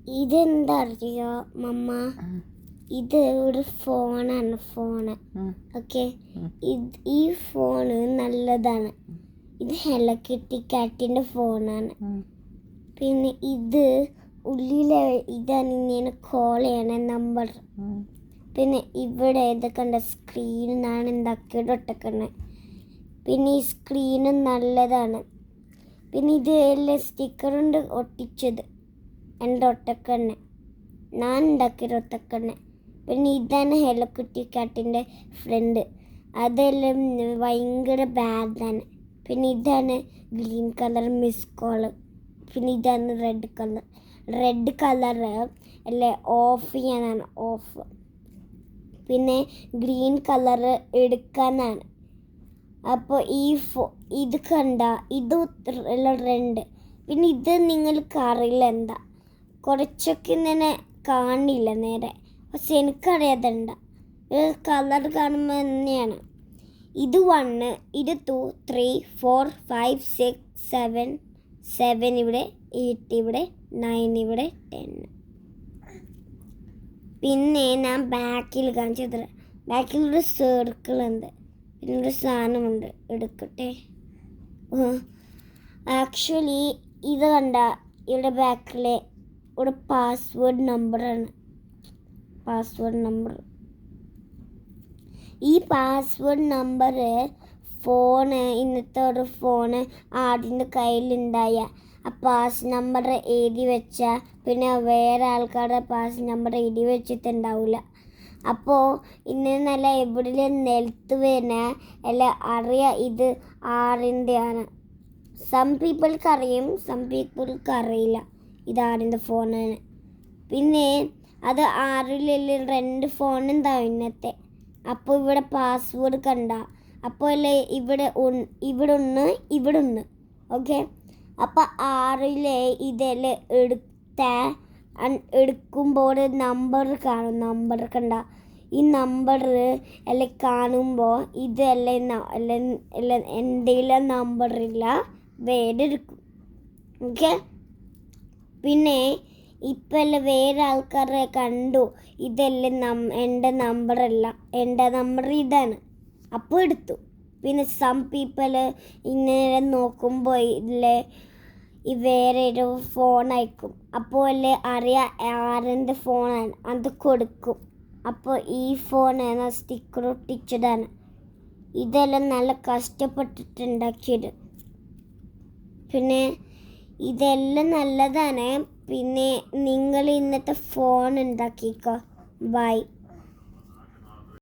ഇതെന്താ അറിയോ മമ്മ? ഇത് ഒരു ഫോണാണ്. ഓക്കെ, ഈ ഫോണ് നല്ലതാണ്. ഇത് ഹെലോ കിറ്റി കാറ്റിൻ്റെ ഫോണാണ്. പിന്നെ ഇത് ഉള്ളിലെ ഇതാണ് ഇങ്ങനെ കോൾ ചെയ്യണ നമ്പർ. പിന്നെ ഇവിടെ ഇതൊക്കെ സ്ക്രീനാണ് ഉണ്ടാക്കിയത് ഒട്ടക്കണ്ണെ. പിന്നെ ഈ സ്ക്രീന് നല്ലതാണ്. പിന്നെ ഇത് എല്ലാം സ്റ്റിക്കറുണ്ട് ഒട്ടിച്ചത് എൻ്റെ ഒട്ടക്കണ്ണെ, ഞാൻ ഉണ്ടാക്കിയത് ഒട്ടക്കണ്ണെ. പിന്നെ ഇതാണ് ഹെലോ കിറ്റി കാറ്റിൻ്റെ ഫ്രണ്ട്, അതെല്ലാം ഭയങ്കര ബാഡാണ്. പിന്നെ ഇതാണ് ഗ്രീൻ കളർ മിസ് കോള്. പിന്നെ ഇതാണ് റെഡ് കളർ അല്ലേ ഓഫ് ചെയ്യാനാണ്, ഓഫ്. പിന്നെ ഗ്രീൻ കളർ എടുക്കാനാണ്. അപ്പോൾ ഇത് കണ്ട, ഇത് രണ്ട്. പിന്നെ ഇത് നിങ്ങൾക്ക് അറിയില്ല എന്താ, കുറച്ചൊക്കെ ഇങ്ങനെ കാണില്ല നേരെ, പക്ഷെ എനിക്കറിയാതുണ്ട. കളർ കാണുമ്പോൾ തന്നെയാണ്. ഇത് 1, ഇത് 2, 3, 4, 5, 6, 7 ഇവിടെ, 8 ഇവിടെ, 9 ഇവിടെ, 10. പിന്നെ ഞാൻ ബാക്കിൽ കാണിച്ചത്, ബാക്കിലൊരു സർക്കിൾ ഉണ്ട്, പിന്നെ ഒരു സാധനമുണ്ട്, എടുക്കട്ടെ. ആക്ച്വലി ഇത് കണ്ട, ഇവിടെ ബാക്കിലെ ഒരു പാസ്വേഡ് നമ്പറാണ്. ഈ പാസ്വേഡ് നമ്പർ ഇന്നത്തെ ഒരു ഫോണ് ആദ്യൻ്റെ കയ്യിലുണ്ടായ ആ പാസ് നമ്പർ എഴുതി വെച്ചാൽ പിന്നെ വേറെ ആൾക്കാരുടെ പാസ് നമ്പർ എഴുതി വെച്ചിട്ടുണ്ടാവില്ല. അപ്പോൾ ഇന്നല്ല എവിടെ നിലത്ത് വരുന്ന അല്ല അറിയാം ഇത് ആറിൻ്റെയാണ്. സം പീപ്പിൾക്ക് അറിയും, സം പീപ്പിൾക്ക് അറിയില്ല ഇത് ആറിൻ്റെ ഫോണാണ്. പിന്നെ അത് 6 2 ഫോണുണ്ടാവും ഇന്നത്തെ. അപ്പോൾ ഇവിടെ പാസ്വേഡ് കണ്ട, അപ്പോൾ അല്ലേ ഇവിടെ ഒന്ന്. ഓക്കെ, അപ്പോൾ 6 ഇതെല്ലാം എടുക്കുമ്പോൾ നമ്പർ കാണും. നമ്പർ കണ്ട, ഈ നമ്പർ എല്ലാം കാണുമ്പോൾ ഇതെല്ലാം എന്തെങ്കിലും നമ്പറില്ല വേറെ എടുക്കും. ഓക്കെ, പിന്നെ ഇപ്പം എല്ലാം വേറെ ആൾക്കാരെ കണ്ടു ഇതെല്ലാം എൻ്റെ നമ്പറല്ല, എൻ്റെ നമ്പർ ഇതാണ്, അപ്പോൾ എടുത്തു. പിന്നെ സം പീപ്പിൾ ഇങ്ങനെ നോക്കുമ്പോൾ ഈ വേറെ ഒരു ഫോൺ അയക്കും, അപ്പോൾ അല്ലേ അറിയാം ആരെൻ്റെ ഫോണാണ്, അത് കൊടുക്കും. അപ്പോൾ ഈ ഫോൺ സ്റ്റിക്കർ ഒട്ടിച്ചതാണ്. ഇതെല്ലാം നല്ല കഷ്ടപ്പെട്ടിട്ടുണ്ടാക്കിയത്. പിന്നെ ഇതെല്ലാം നല്ലതാണ്. പിന്നെ നിങ്ങൾ ഇന്നത്തെ ഫോൺ ഉണ്ടാക്കിക്കോ. ബൈ.